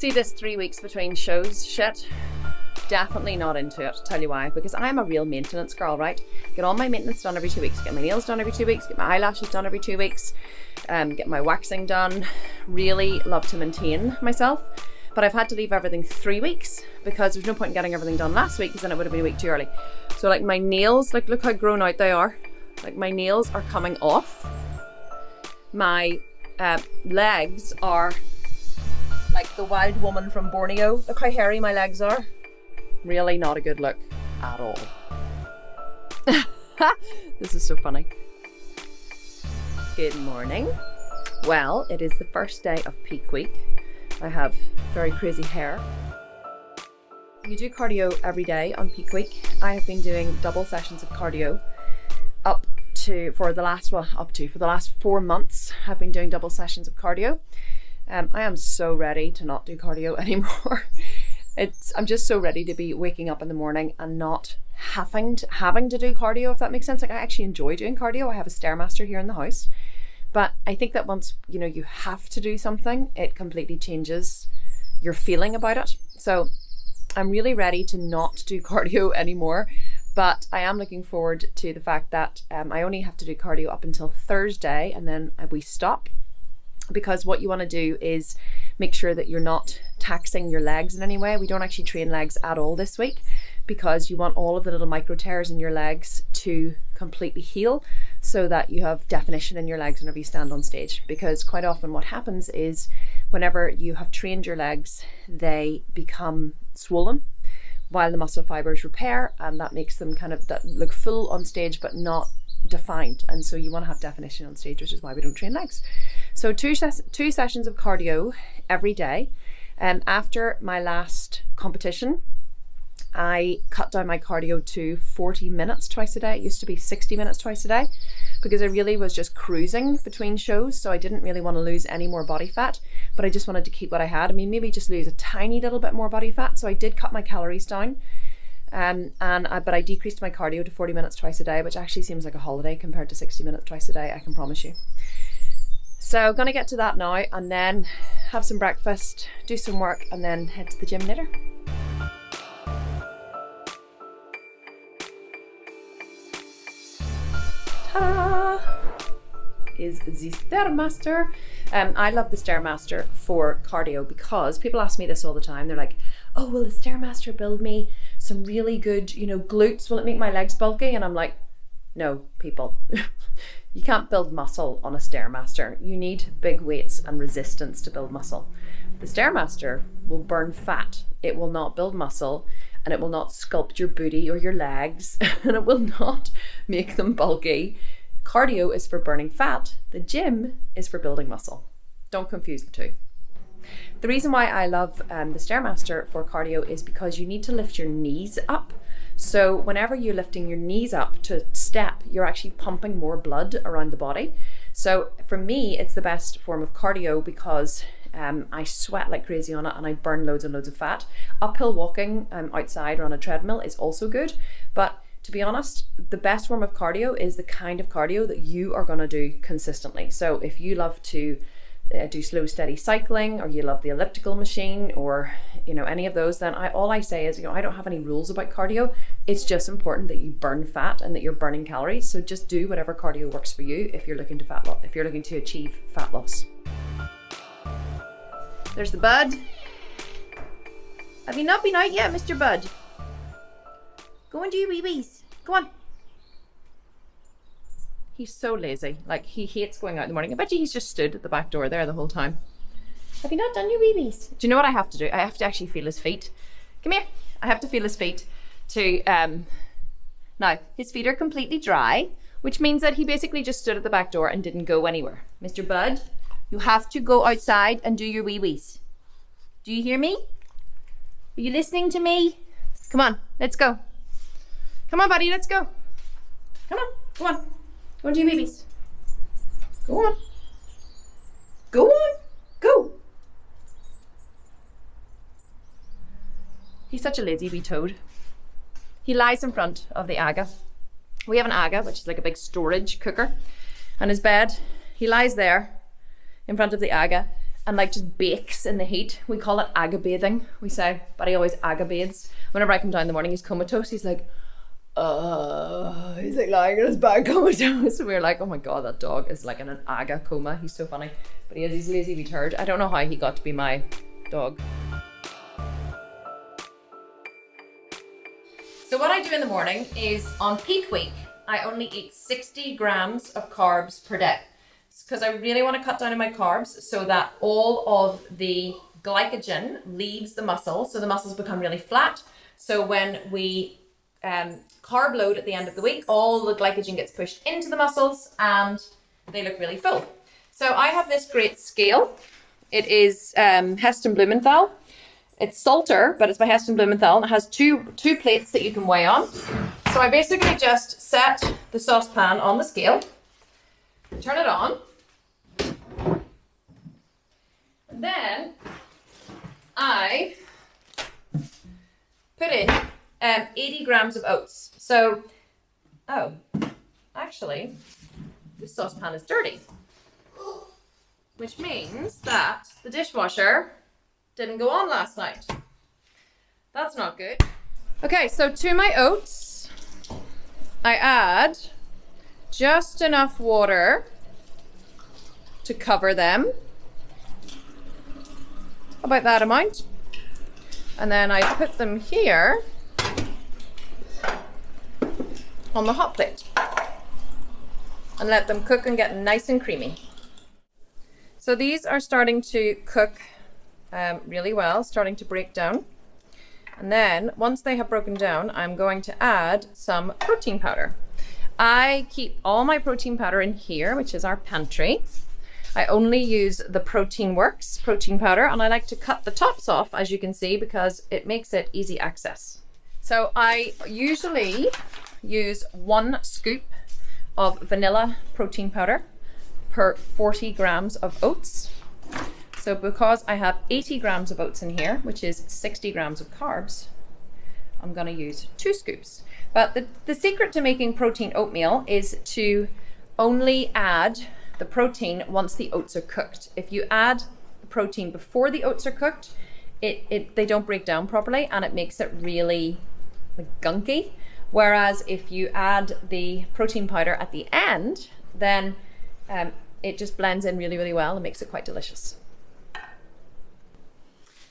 See this 3 weeks between shows shit? Definitely not into it. Tell you why. Because I'm a real maintenance girl, right? Get all my maintenance done every 2 weeks. Get my nails done every 2 weeks. Get my eyelashes done every 2 weeks. Get my waxing done. Really love to maintain myself. But I've had to leave everything 3 weeks because there's no point in getting everything done last week because then it would have been a week too early. So like my nails, like look how grown out they are. Like my nails are coming off. My legs are like the wild woman from Borneo. Look how hairy my legs are. Really not a good look at all. This is so funny. Good morning. Well, it is the first day of peak week. I have very crazy hair. You do cardio every day on peak week. I have been doing double sessions of cardio for the last 4 months. I've been doing double sessions of cardio. I am so ready to not do cardio anymore. I'm just so ready to be waking up in the morning and not having to do cardio, if that makes sense. Like I actually enjoy doing cardio. I have a STAIRMASTER here in the house. But I think that once, you know, you have to do something, it completely changes your feeling about it. So I'm really ready to not do cardio anymore. But I am looking forward to the fact that I only have to do cardio up until Thursday and then we stop. Because what you want to do is make sure that you're not taxing your legs in any way. We don't actually train legs at all this week because you want all of the little micro tears in your legs to completely heal so that you have definition in your legs whenever you stand on stage. Because quite often what happens is whenever you have trained your legs, they become swollen while the muscle fibers repair, and that makes them kind of that look full on stage but not defined. And so you want to have definition on stage, which is why we don't train legs. So two sessions of cardio every day. After my last competition, I cut down my cardio to 40 minutes twice a day. It used to be 60 minutes twice a day because I really was just cruising between shows. So I didn't really want to lose any more body fat, but I just wanted to keep what I had. I mean, maybe just lose a tiny little bit more body fat. So I did cut my calories down. But I decreased my cardio to 40 minutes twice a day, which actually seems like a holiday compared to 60 minutes twice a day, I can promise you. So I'm gonna get to that now and then have some breakfast, do some work, and then head to the gym later. Ta-da! Is the STAIRMASTER. I love the STAIRMASTER for cardio because people ask me this all the time. They're like, oh, will the STAIRMASTER build me some really good, you know, glutes? Will it make my legs bulky? And I'm like, no, people. You can't build muscle on a STAIRMASTER. You need big weights and resistance to build muscle. The STAIRMASTER will burn fat. It will not build muscle, and it will not sculpt your booty or your legs, and it will not make them bulky. Cardio is for burning fat. The gym is for building muscle. Don't confuse the two. The reason why I love the STAIRMASTER for cardio is because you need to lift your knees up. So whenever you're lifting your knees up to step, you're actually pumping more blood around the body. So for me, it's the best form of cardio because I sweat like crazy on it and I burn loads and loads of fat. Uphill walking outside or on a treadmill is also good, but to be honest, the best form of cardio is the kind of cardio that you are going to do consistently. So if you love to do slow steady cycling, or you love the elliptical machine, or you know, any of those, then all I say is, you know, I don't have any rules about cardio. It's just important that you burn fat and that you're burning calories. So just do whatever cardio works for you if you're looking to achieve fat loss. There's the bud. Have you not been out yet, Mr. Bud? Go and do your wee-wees. Go on. He's so lazy. Like, he hates going out in the morning. I bet you he's just stood at the back door there the whole time. Have you not done your wee-wees? Do you know what I have to do? I have to actually feel his feet. Come here. I have to feel his feet to, now, his feet are completely dry, which means that he basically just stood at the back door and didn't go anywhere. Mr. Bud, you have to go outside and do your wee-wees. Do you hear me? Are you listening to me? Come on, let's go. Come on, buddy, let's go. Come on, go on. Go and do your wee-wees. Go on. Go on. Go. He's such a lazy wee toad. He lies in front of the aga. We have an aga, which is like a big storage cooker, and his bed. He lies there in front of the aga, and like just bakes in the heat. We call it agabathing, we say, but he always agabathes. Whenever I come down in the morning, he's comatose. He's like lying in his bed comatose. So we're like, oh my god, that dog is like in an aga coma. He's so funny, but he has his lazy wee turd. I don't know how he got to be my dog. So what I do in the morning is, on peak week, I only eat 60 grams of carbs per day. It's because I really want to cut down on my carbs so that all of the glycogen leaves the muscle, so the muscles become really flat. So when we carb load at the end of the week, all the glycogen gets pushed into the muscles and they look really full. So I have this great scale. It is Heston Blumenthal. It's Salter, but it's by Heston Blumenthal, and it has two plates that you can weigh on. So I basically just set the saucepan on the scale, turn it on, and then I put in 80 grams of oats. So, oh, actually, this saucepan is dirty, which means that the dishwasher didn't go on last night. That's not good. Okay, so to my oats, I add just enough water to cover them, about that amount. And then I put them here on the hot plate and let them cook and get nice and creamy. So these are starting to cook really well, starting to break down. And then once they have broken down, I'm going to add some protein powder. I keep all my protein powder in here, which is our pantry. I only use the Protein Works protein powder, and I like to cut the tops off, as you can see, because it makes it easy access. So I usually use 1 scoop of vanilla protein powder per 40 grams of oats. So because I have 80 grams of oats in here, which is 60 grams of carbs, I'm going to use 2 scoops. But the secret to making protein oatmeal is to only add the protein once the oats are cooked. If you add the protein before the oats are cooked, they don't break down properly, and it makes it really like gunky. Whereas if you add the protein powder at the end, then it just blends in really, really well and makes it quite delicious.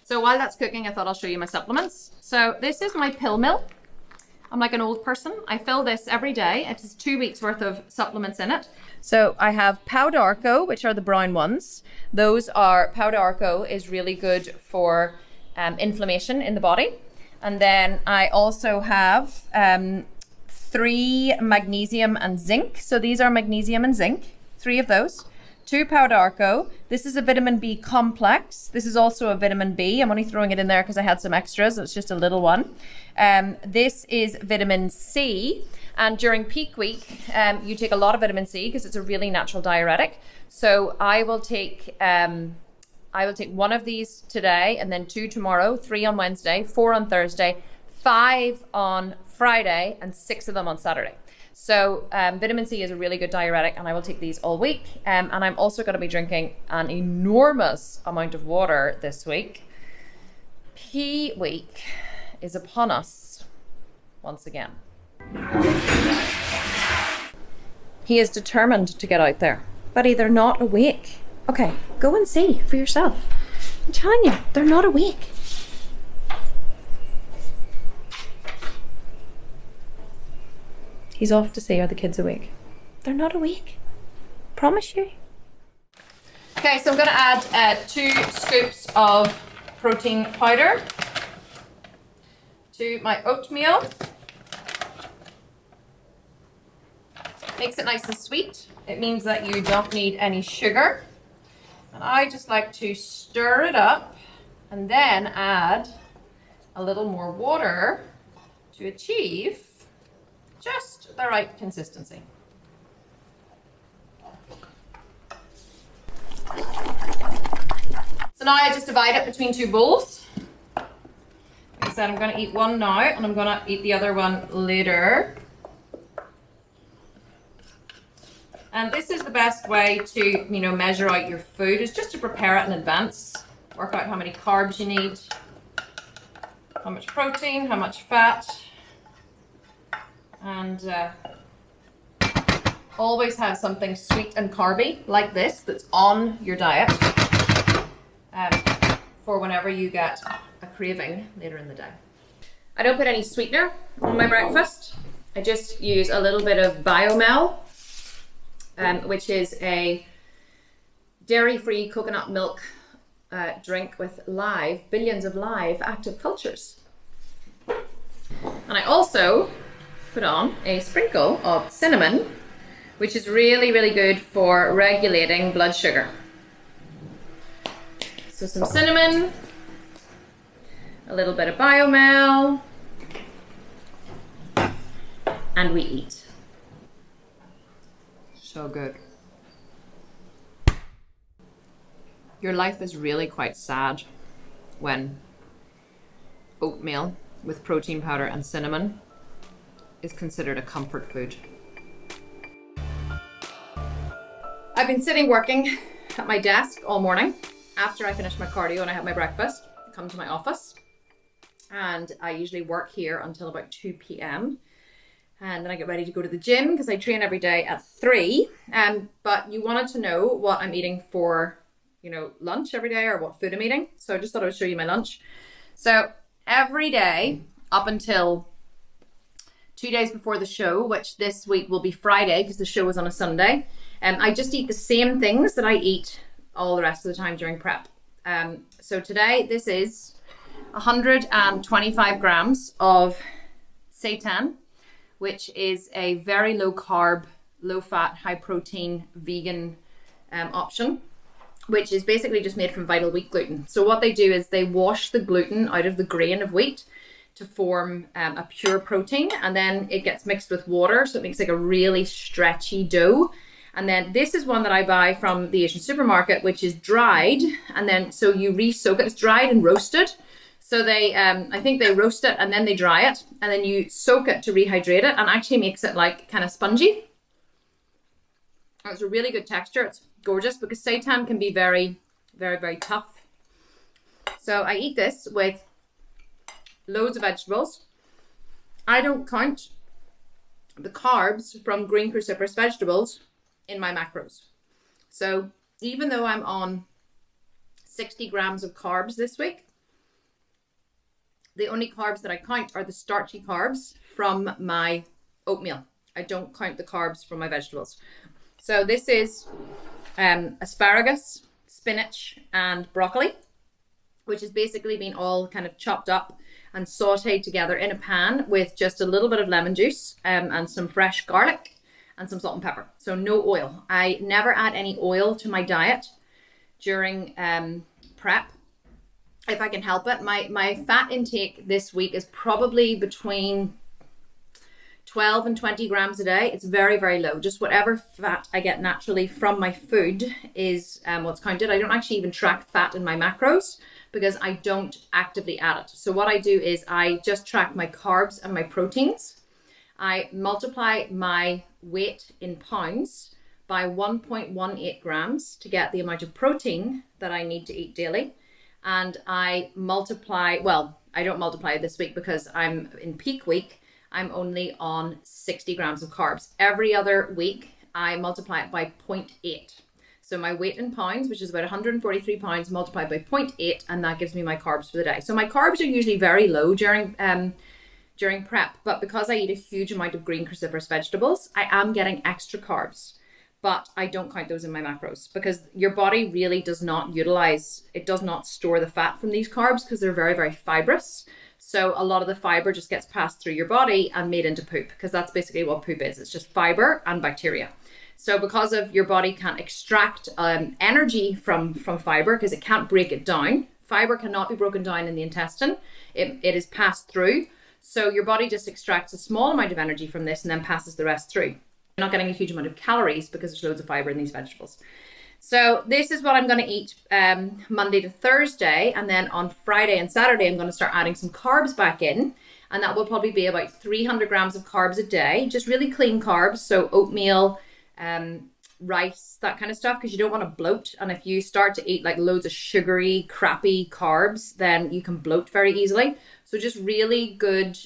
So while that's cooking, I thought I'll show you my supplements. So this is my pill mill. I'm like an old person. I fill this every day. It has 2 weeks worth of supplements in it. So I have Powdarco, which are the brown ones. Powdarco is really good for inflammation in the body. And then I also have 3 magnesium and zinc. So these are magnesium and zinc, 3 of those. 2 Powdarco. This is a vitamin B complex. This is also a vitamin B. I'm only throwing it in there because I had some extras. It's just a little one. This is vitamin C. And during peak week, you take a lot of vitamin C because it's a really natural diuretic. So I will take 1 of these today, and then 2 tomorrow, 3 on Wednesday, 4 on Thursday, 5 on Friday, and 6 of them on Saturday. So vitamin C is a really good diuretic, and I will take these all week. And I'm also going to be drinking an enormous amount of water this week. Pee week is upon us once again. He is determined to get out there, but they're not awake. Okay, go and see for yourself. I'm telling you, they're not awake. He's off to see are the kids awake. They're not awake. Promise you. Okay, so I'm going to add 2 scoops of protein powder to my oatmeal. Makes it nice and sweet. It means that you don't need any sugar. And I just like to stir it up and then add a little more water to achieve just the right consistency. So now I just divide it between 2 bowls. Like I said, I'm going to eat one now and I'm going to eat the other one later. And this is the best way to, you know, measure out your food, is just to prepare it in advance. Work out how many carbs you need, how much protein, how much fat, and always have something sweet and carby like this that's on your diet for whenever you get a craving later in the day. I don't put any sweetener on my breakfast. I just use a little bit of Biomel, which is a dairy-free coconut milk drink with billions of live active cultures. And I also put on a sprinkle of cinnamon, which is really, really good for regulating blood sugar. So some cinnamon, a little bit of Biomel, and we eat. So good. Your life is really quite sad when oatmeal with protein powder and cinnamon is considered a comfort food. I've been sitting working at my desk all morning. After I finish my cardio and I have my breakfast, I come to my office, and I usually work here until about 2 p.m. and then I get ready to go to the gym because I train every day at 3. But you wanted to know what I'm eating for, you know, lunch every day, or what food I'm eating. So I just thought I would show you my lunch. So every day up until 2 days before the show, which this week will be Friday because the show is on a Sunday, I just eat the same things that I eat all the rest of the time during prep. So today this is 125 grams of seitan, which is a very low carb, low fat, high protein vegan option, which is basically just made from vital wheat gluten. So what they do is they wash the gluten out of the grain of wheat to form a pure protein, and then it gets mixed with water, so it makes like a really stretchy dough. And then this is one that I buy from the Asian supermarket, which is dried, and then so you re-soak it. It's dried and roasted. So they, I think they roast it and then they dry it, and then you soak it to rehydrate it, and actually makes it like kind of spongy. It's a really good texture. It's gorgeous because seitan can be very, very, very tough. So I eat this with loads of vegetables. I don't count the carbs from green cruciferous vegetables in my macros. So even though I'm on 60 grams of carbs this week, the only carbs that I count are the starchy carbs from my oatmeal. I don't count the carbs from my vegetables. So this is asparagus, spinach, and broccoli, which has basically been all kind of chopped up and sauteed together in a pan with just a little bit of lemon juice and some fresh garlic and some salt and pepper. So no oil. I never add any oil to my diet during prep, if I can help it. My fat intake this week is probably between 12 and 20 grams a day. It's very, very low. Just whatever fat I get naturally from my food is what's counted. I don't actually even track fat in my macros because I don't actively add it. So what I do is I just track my carbs and my proteins. I multiply my weight in pounds by 1.18 grams to get the amount of protein that I need to eat daily. And I multiply, well, I don't multiply this week because I'm in peak week. I'm only on 60 grams of carbs. Every other week, I multiply it by 0.8. So my weight in pounds, which is about 143 pounds, multiplied by 0.8, and that gives me my carbs for the day. So my carbs are usually very low during prep, but because I eat a huge amount of green cruciferous vegetables, I am getting extra carbs, but I don't count those in my macros because your body really does not utilize, it does not store the fat from these carbs because they're very, very fibrous. So a lot of the fiber just gets passed through your body and made into poop, because that's basically what poop is. It's just fiber and bacteria. So because of your body can't extract energy from fiber because it can't break it down. Fiber cannot be broken down in the intestine. It is passed through. So your body just extracts a small amount of energy from this and then passes the rest through. You're not getting a huge amount of calories because there's loads of fiber in these vegetables. So this is what I'm going to eat Monday to Thursday, and then on Friday and Saturday I'm going to start adding some carbs back in, and that will probably be about 300 grams of carbs a day, just really clean carbs, so oatmeal, rice, that kind of stuff, because you don't want to bloat. And if you start to eat like loads of sugary, crappy carbs, then you can bloat very easily. So just really good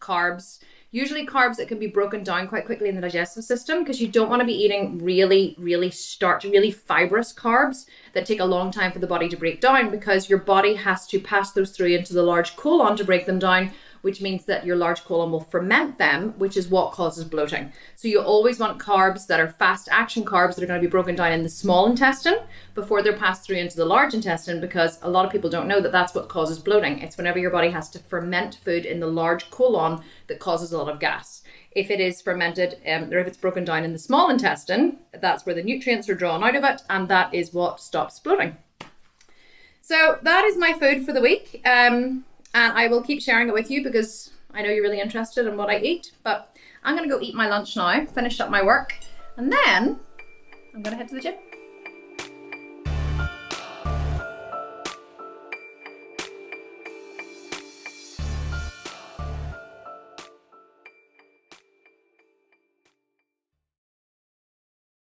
carbs. Usually carbs that can be broken down quite quickly in the digestive system, because you don't want to be eating really fibrous carbs that take a long time for the body to break down, because your body has to pass those through into the large colon to break them down, which means that your large colon will ferment them, which is what causes bloating. So you always want carbs that are fast action carbs that are going to be broken down in the small intestine before they're passed through into the large intestine, because a lot of people don't know that that's what causes bloating. It's whenever your body has to ferment food in the large colon that causes a lot of gas. If it is fermented, or if it's broken down in the small intestine, that's where the nutrients are drawn out of it, and that is what stops bloating. So that is my food for the week. And I will keep sharing it with you because I know you're really interested in what I eat. But I'm going to go eat my lunch now, finish up my work, and then I'm going to head to the gym.